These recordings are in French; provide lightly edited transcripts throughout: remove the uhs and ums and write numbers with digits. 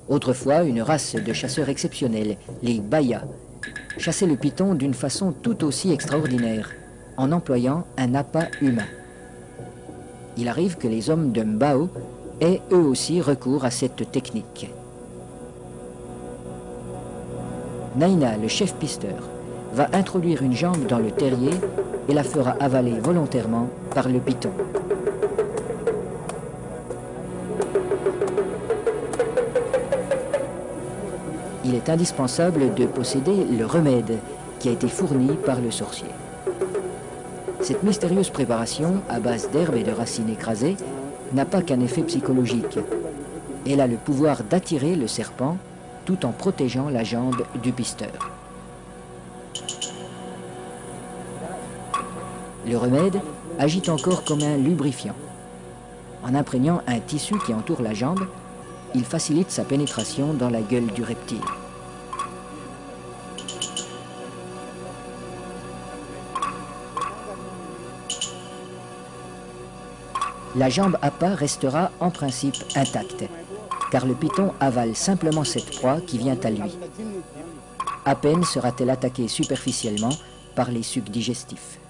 Autrefois, une race de chasseurs exceptionnels, les Baya, chassaient le python d'une façon tout aussi extraordinaire, en employant un appât humain. Il arrive que les hommes de Mbao aient eux aussi recours à cette technique. Naina, le chef pisteur, va introduire une jambe dans le terrier et la fera avaler volontairement par le python. Il est indispensable de posséder le remède qui a été fourni par le sorcier. Cette mystérieuse préparation, à base d'herbes et de racines écrasées, n'a pas qu'un effet psychologique. Elle a le pouvoir d'attirer le serpent tout en protégeant la jambe du pisteur. Le remède agit encore comme un lubrifiant. En imprégnant un tissu qui entoure la jambe, il facilite sa pénétration dans la gueule du reptile. La jambe appât restera en principe intacte, car le python avale simplement cette proie qui vient à lui. À peine sera-t-elle attaquée superficiellement par les sucs digestifs.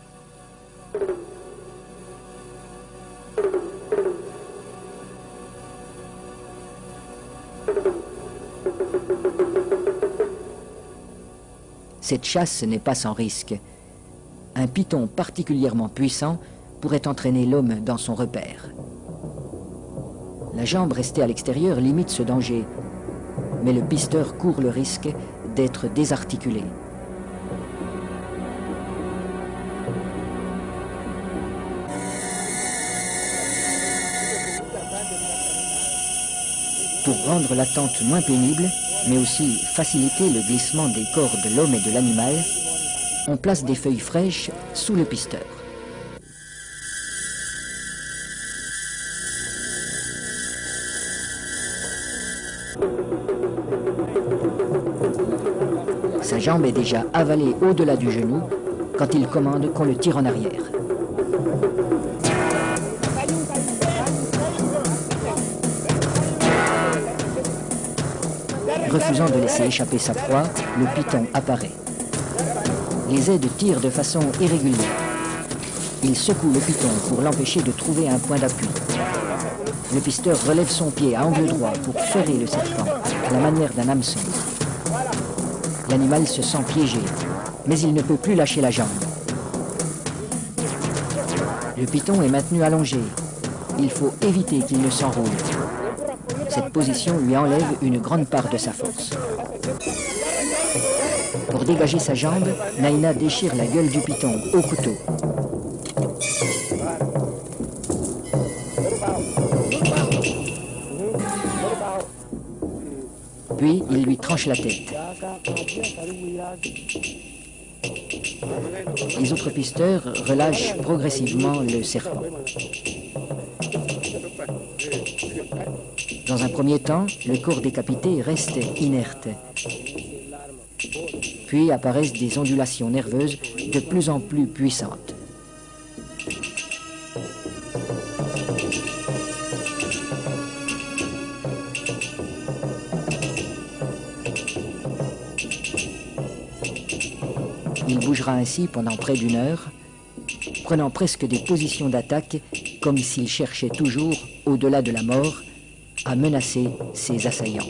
Cette chasse n'est pas sans risque. Un python particulièrement puissant pourrait entraîner l'homme dans son repère. La jambe restée à l'extérieur limite ce danger, mais le pisteur court le risque d'être désarticulé. Pour rendre l'attente moins pénible, mais aussi faciliter le glissement des corps de l'homme et de l'animal, on place des feuilles fraîches sous le pisteur. Sa jambe est déjà avalée au-delà du genou quand il commande qu'on le tire en arrière. Refusant de laisser échapper sa proie, le python apparaît. Les aides tirent de façon irrégulière. Il secoue le python pour l'empêcher de trouver un point d'appui. Le pisteur relève son pied à angle droit pour ferrer le serpent, à la manière d'un hameçon. L'animal se sent piégé, mais il ne peut plus lâcher la jambe. Le python est maintenu allongé. Il faut éviter qu'il ne s'enroule. Cette position lui enlève une grande part de sa force. Pour dégager sa jambe, Naina déchire la gueule du python au couteau. Puis, il lui tranche la tête. Les autres pisteurs relâchent progressivement le serpent. Dans un premier temps, le corps décapité reste inerte. Puis apparaissent des ondulations nerveuses de plus en plus puissantes. Il bougera ainsi pendant près d'une heure, prenant presque des positions d'attaque comme s'il cherchait toujours, au-delà de la mort, à menacer ses assaillants.